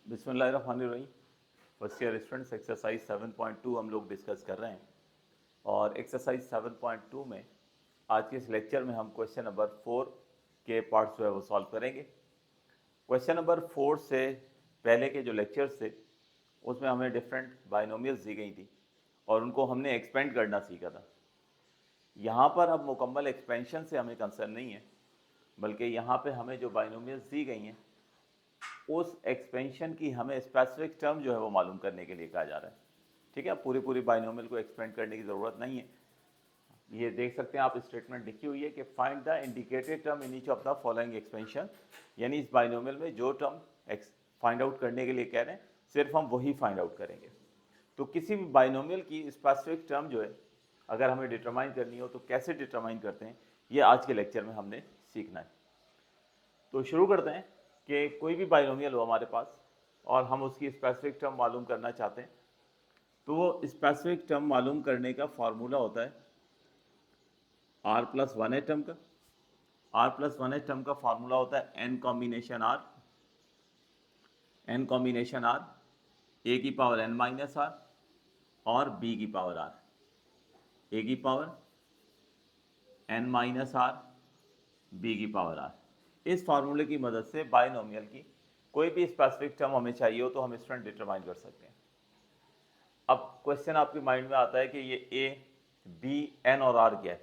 बिस्मिल्लाहिर्रहमानिर्रहीम। First year students exercise 7.2 हम लोग डिस्कस कर रहे हैं और एक्सरसाइज 7.2 में आज के इस लेक्चर में हम क्वेश्चन नंबर 4 के पार्ट्स जो है वो सॉल्व करेंगे। क्वेश्चन नंबर 4 से पहले के जो लेक्चर्स थे उसमें हमें डिफरेंट बाइनोमियल्स दी गई थी और उनको हमने एक्सपेंड करना सीखा था। यहाँ पर अब मुकम्मल एक्सपेंशन से हमें कंसर्न नहीं है, बल्कि यहाँ पे हमें जो बाइनोमियल्स दी गई हैं उस एक्सपेंशन की हमें स्पेसिफिक टर्म जो है वो मालूम करने के लिए कहा जा रहा है। ठीक है, पूरी पूरी बाइनोमियल को एक्सपेंड करने की ज़रूरत नहीं है। ये देख सकते हैं आप, स्टेटमेंट लिखी हुई है कि find the indicated term in each of the following expansion, यानी इस बाइनोमियल में जो टर्म फाइंड आउट करने के लिए कह रहे हैं सिर्फ हम वही फाइंड आउट करेंगे। तो किसी भी बाइनोमियल की स्पेसिफिक टर्म जो है अगर हमें डिटरमाइन करनी हो तो कैसे डिटरमाइन करते हैं, ये आज के लेक्चर में हमने सीखना है। तो शुरू करते हैं कि कोई भी बाइनोमियल हो हमारे पास और हम उसकी स्पेसिफिक टर्म मालूम करना चाहते हैं, तो वो स्पेसिफिक टर्म मालूम करने का फार्मूला होता है R plus one H term का। R plus one H term का फार्मूला होता है N combination R, N combination R, A की पावर एन माइनस आर और बी की पावर आर, ए की power N minus R, B की power R. इस फार्मूले की मदद से बाइनोमियल की कोई भी स्पेसिफिक टर्म हमें चाहिए हो तो हम स्टूडेंट डिटरमाइन कर सकते हैं। अब क्वेश्चन आपके माइंड में आता है कि ये ए, बी, एन और आर क्या है,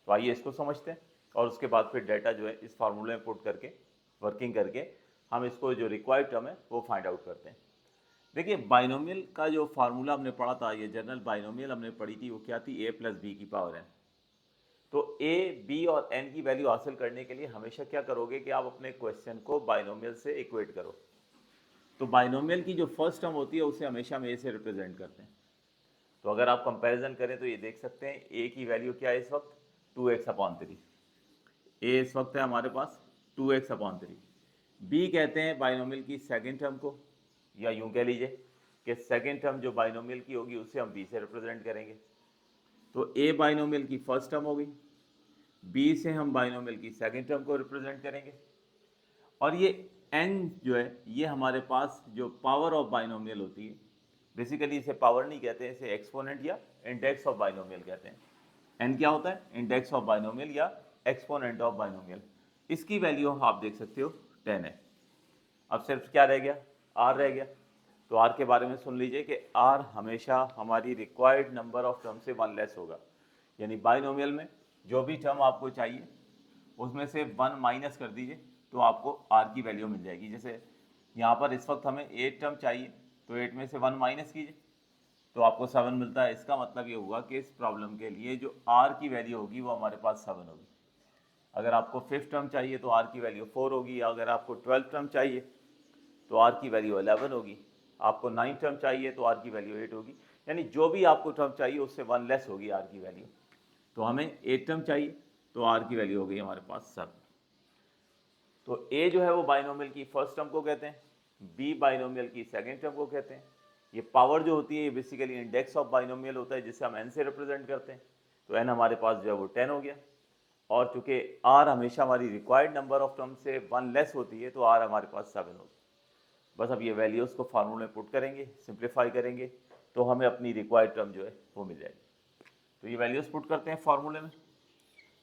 तो आइए इसको समझते हैं और उसके बाद फिर डेटा जो है इस फार्मूले में पुट करके वर्किंग करके हम इसको जो रिक्वायर्ड टर्म है वो फाइंड आउट करते हैं। देखिए, बाइनोमियल का जो फार्मूला हमने पढ़ा था, ये जनरल बाइनोमियल हमने पढ़ी थी, वो क्या थी, ए प्लस बी की पावर एन। तो ए, बी और एन की वैल्यू हासिल करने के लिए हमेशा क्या करोगे कि आप अपने क्वेश्चन को बाइनोमियल से इक्वेट करो। तो बाइनोमियल की जो फर्स्ट टर्म होती है उसे हमेशा हम ए से रिप्रेजेंट करते हैं। तो अगर आप कंपैरिजन करें तो ये देख सकते हैं ए की वैल्यू क्या है इस वक्त, 2x/3। ए इस वक्त है हमारे पास 2x/3। बी कहते हैं बाइनोमियल की सेकेंड टर्म को, या यूं कह लीजिए कि सेकेंड टर्म जो बाइनोमियल की होगी उसे हम बी से रिप्रेजेंट करेंगे। तो ए बाइनोमियल की फर्स्ट टर्म हो गई, बी से हम बाइनोमियल की सेकेंड टर्म को रिप्रेजेंट करेंगे और ये एन जो है ये हमारे पास जो पावर ऑफ बाइनोमियल होती है, बेसिकली इसे पावर नहीं कहते हैं, इसे एक्सपोनेंट या इंडेक्स ऑफ बाइनोमियल कहते हैं। एन क्या होता है, इंडेक्स ऑफ बाइनोमियल या एक्सपोनेंट ऑफ बाइनोमियल। इसकी वैल्यू आप देख सकते हो 10 है। अब सिर्फ क्या रह गया, आर रह गया। तो आर के बारे में सुन लीजिए कि आर हमेशा हमारी रिक्वायर्ड नंबर ऑफ टर्म से वन लेस होगा, यानी बाइनोमियल में जो भी टर्म आपको चाहिए उसमें से वन माइनस कर दीजिए तो आपको आर की वैल्यू मिल जाएगी। जैसे यहाँ पर इस वक्त हमें 8 टर्म चाहिए, तो 8 में से 1 माइनस कीजिए तो आपको 7 मिलता है। इसका मतलब ये हुआ कि इस प्रॉब्लम के लिए जो आर की वैल्यू होगी वो हमारे पास 7 होगी। अगर आपको 5th टर्म चाहिए तो आर की वैल्यू 4 होगी, अगर आपको 12th टर्म चाहिए तो आर की वैल्यू 11 होगी, आपको 9th टर्म चाहिए तो आर की वैल्यू 8 होगी। यानी जो भी आपको टर्म चाहिए उससे 1 लेस होगी आर की वैल्यू। तो हमें 8 टर्म चाहिए तो आर की वैल्यू हो गई हमारे पास 7। तो ए जो है वो बाइनोमियल की फर्स्ट टर्म को कहते हैं, बी बाइनोमियल की सेकेंड टर्म को कहते हैं। ये पावर जो होती है ये बेसिकली इंडेक्स ऑफ बाइनोमियल होता है जिसे हम एन से रिप्रेजेंट करते हैं। तो एन हमारे पास जो है वो 10 हो गया और चूंकि आर हमेशा हमारी रिक्वायर्ड नंबर ऑफ टर्म से 1 लेस होती है तो आर हमारे पास 7 होगी। बस अब ये वैल्यूज़ को फार्मूले में पुट करेंगे, सिंप्लीफाई करेंगे तो हमें अपनी रिक्वायर्ड टर्म जो है वो मिल जाएगी। तो ये वैल्यूज़ पुट करते हैं फार्मूले में।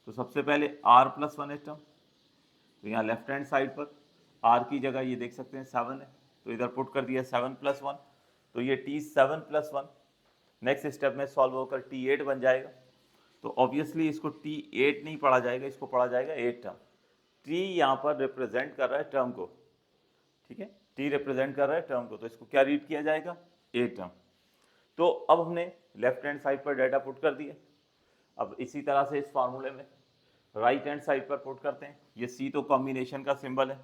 तो सबसे पहले R plus one H term, तो यहाँ लेफ्ट हैंड साइड पर आर की जगह ये देख सकते हैं 7 है, तो इधर पुट कर दिया 7 + 1, तो ये T7 + 1 नेक्स्ट स्टेप में सॉल्व होकर T8 बन जाएगा। तो ऑब्वियसली इसको T8 नहीं पढ़ा जाएगा, इसको पढ़ा जाएगा 8 टर्म। T यहाँ पर रिप्रेजेंट कर रहा है टर्म को, ठीक है, T रिप्रेजेंट कर रहा है टर्म को, तो इसको क्या रीड किया जाएगा, 8 टर्म। तो अब हमने लेफ्ट हैंड साइड पर डाटा पुट कर दिए। अब इसी तरह से इस फार्मूले में राइट हैंड साइड पर पुट करते हैं। ये सी तो कॉम्बिनेशन का सिंबल है,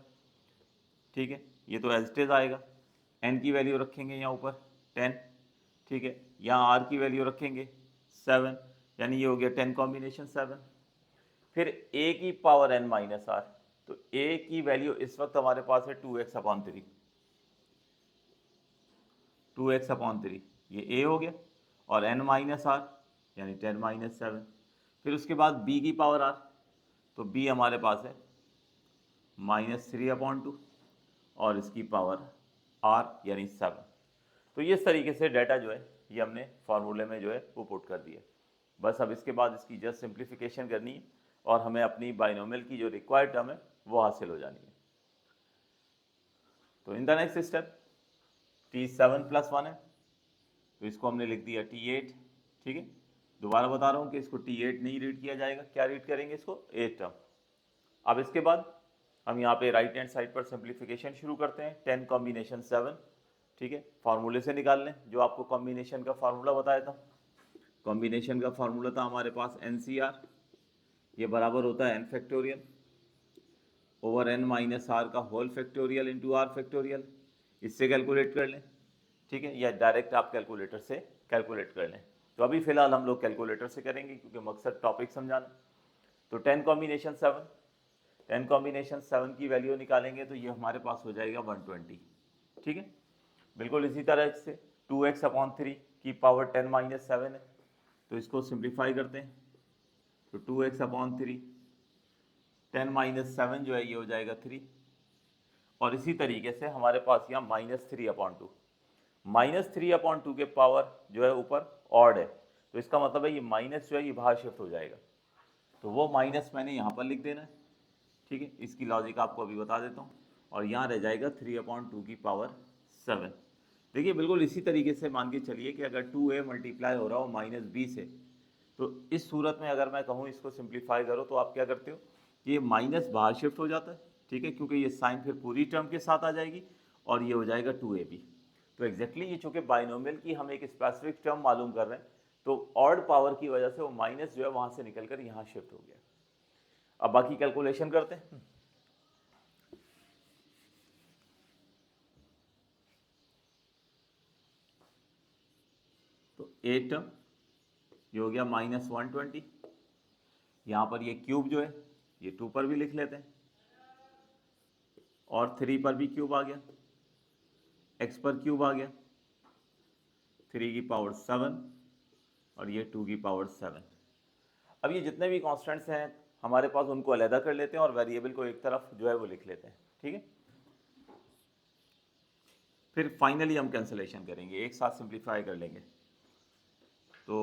ठीक है, ये तो एज इट इज आएगा। एन की वैल्यू रखेंगे यहाँ ऊपर 10, ठीक है, यहाँ आर की वैल्यू रखेंगे 7, यानी ये हो गया 10 कॉम्बिनेशन 7। फिर ए की पावर एन माइनस आर, तो ए की वैल्यू इस वक्त हमारे पास है 2x/3, 2x/3 ये ए हो गया और एन माइनस आर यानी 10 - 7। फिर उसके बाद बी की पावर आर, तो बी हमारे पास है -3/2 और इसकी पावर आर यानी 7। तो ये इस तरीके से डाटा जो है ये हमने फार्मूले में जो है वो पुट कर दिया। बस अब इसके बाद इसकी जस्ट सिंप्लीफिकेशन करनी है और हमें अपनी बाइनोमियल की जो रिक्वायर्ड टर्म है वो हासिल हो जानी है। तो in the next step T7 + 1 है, तो इसको हमने लिख दिया T8। ठीक है, दोबारा बता रहा हूँ कि इसको T8 नहीं रीड किया जाएगा, क्या रीड करेंगे इसको, 8 टर्म। अब इसके बाद हम यहाँ पे राइट हैंड साइड पर सिंप्लीफिकेशन शुरू करते हैं। 10 कॉम्बिनेशन 7, ठीक है, फार्मूले से निकाल लें जो आपको कॉम्बिनेशन का फार्मूला बताया था। कॉम्बिनेशन का फार्मूला था हमारे पास NCR, ये बराबर होता है n factorial over n minus R का whole factorial into R factorial. इससे कैलकुलेट कर लें, ठीक है, या डायरेक्ट आप कैलकुलेटर से कैलकुलेट कर लें। तो अभी फिलहाल हम लोग कैलकुलेटर से करेंगे क्योंकि मकसद टॉपिक समझाना। तो 10 कॉम्बिनेशन 7, 10 कॉम्बिनेशन 7 की वैल्यू निकालेंगे तो ये हमारे पास हो जाएगा 120। ठीक है, बिल्कुल इसी तरह से 2x/3 की पावर 10 - 7 है, तो इसको सिंप्लीफाई करते हैं। तो 2x/3 10 - 7 जो है ये हो जाएगा 3। और इसी तरीके से हमारे पास यहाँ -3/2, -3/2 के पावर जो है ऊपर ऑड है, तो इसका मतलब है ये माइनस जो है ये बाहर शिफ्ट हो जाएगा, तो वो माइनस मैंने यहाँ पर लिख देना है। ठीक है, इसकी लॉजिक आपको अभी बता देता हूँ। और यहाँ रह जाएगा 3/2 की पावर 7। देखिए बिल्कुल इसी तरीके से मान के चलिए कि अगर 2a मल्टीप्लाई हो रहा हो -b से, तो इस सूरत में अगर मैं कहूँ इसको सिंप्लीफाई करो तो आप क्या करते हो, ये माइनस बाहर शिफ्ट हो जाता है, ठीक है, क्योंकि ये साइन फिर पूरी टर्म के साथ आ जाएगी और ये हो जाएगा 2ab। तो एग्जैक्टली ये चूँकि बाइनोमियल की हम एक स्पेसिफिक टर्म मालूम कर रहे हैं, तो ऑड पावर की वजह से वो माइनस जो है वहाँ से निकल कर यहाँ शिफ्ट हो गया। अब बाकी कैलकुलेशन करते हैं। तो ए टर्म ये हो गया -120, यहाँ पर ये क्यूब जो है ये 2 पर भी लिख लेते हैं और 3 पर भी क्यूब आ गया, x पर क्यूब आ गया 3 की पावर 7 और ये 2 की पावर 7। अब ये जितने भी कॉन्स्टेंट्स हैं हमारे पास उनको अलहदा कर लेते हैं और वेरिएबल को एक तरफ जो है वो लिख लेते हैं। ठीक है, फिर फाइनली हम कैंसिलेशन करेंगे, एक साथ सिंप्लीफाई कर लेंगे। तो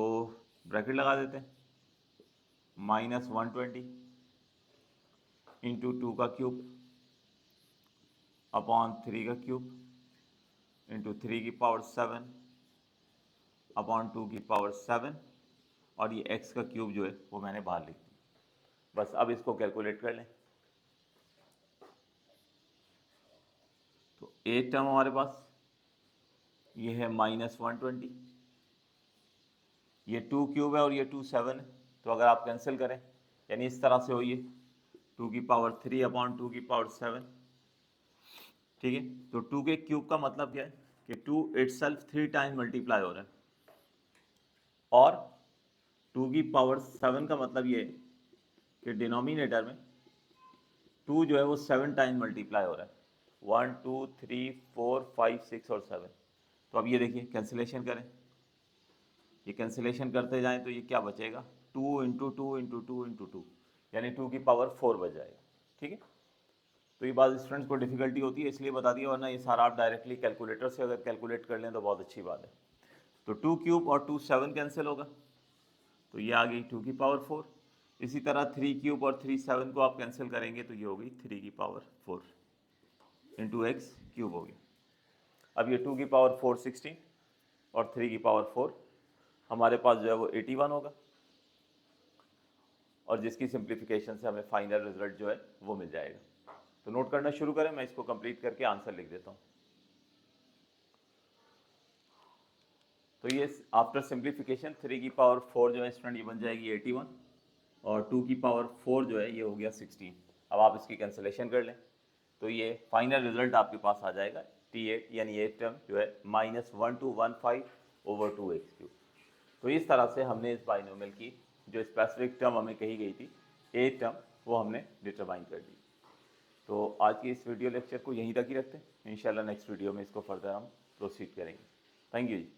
ब्रैकेट लगा देते हैं, -120 इंटू 2 का क्यूब अपॉन 3 का क्यूब इंटू 3 की पावर 7 अपॉन 2 की पावर 7 और ये x का क्यूब जो है वो मैंने बाहर लिख दिया। बस अब इसको कैलकुलेट कर लें। तो ए टर्म हमारे पास ये है -120, ये 2 क्यूब है और ये 2 7 है, तो अगर आप कैंसिल करें यानी इस तरह से हो ये 2 की पावर 3 अपॉन 2 की पावर 7। ठीक है, तो 2 के क्यूब का मतलब क्या है कि 2 इटसेल्फ 3 टाइम मल्टीप्लाई हो रहा है और 2 की पावर 7 का मतलब ये है कि डिनोमिनेटर में 2 जो है वो 7 टाइम मल्टीप्लाई हो रहा है, 1 2 3 4 5 6 और 7। तो अब ये देखिए कैंसिलेशन करें, ये कैंसिलेशन करते जाएं तो ये क्या बचेगा, 2 इंटू 2 इंटू 2 इंटू 2 यानी 2 की पावर 4 बच जाएगा। ठीक है, तो ये बात स्टूडेंट्स को डिफिकल्टी होती है इसलिए बता दिया, वरना ये सारा आप डायरेक्टली कैलकुलेटर से अगर कैलकुलेट कर लें तो बहुत अच्छी बात है। तो 2 क्यूब और 2 7 कैंसिल होगा, तो ये आ गई 2 की पावर 4। इसी तरह 3 क्यूब और 3 7 को आप कैंसिल करेंगे तो ये हो गई 3 की पावर 4 इंटू एक्स क्यूब हो गया। अब ये 2 की पावर 4 16 और 3 की पावर 4 हमारे पास जो है वो 81 होगा और जिसकी सिंप्लीफिकेशन से हमें फाइनल रिजल्ट जो है वो मिल जाएगा। तो नोट करना शुरू करें, मैं इसको कंप्लीट करके आंसर लिख देता हूँ। तो ये आफ्टर सिंप्लीफिकेशन 3 की पावर 4 जो है स्टूडेंट ये बन जाएगी 81 और 2 की पावर 4 जो है ये हो गया 16। अब आप इसकी कैंसिलेशन कर लें तो ये फाइनल रिजल्ट आपके पास आ जाएगा T8 यानी ये टर्म जो है -1215 ओवर 2x3। तो इस तरह से हमने इस बाइनोमियल की जो स्पेसिफिक टर्म हमें कही गई थी ए टर्म वो हमने डिटरमाइन कर दी। तो आज की इस वीडियो लेक्चर को यहीं तक ही रखते हैं, इंशाल्लाह नेक्स्ट वीडियो में इसको फर्दर हम प्रोसीड करेंगे। Thank you ji.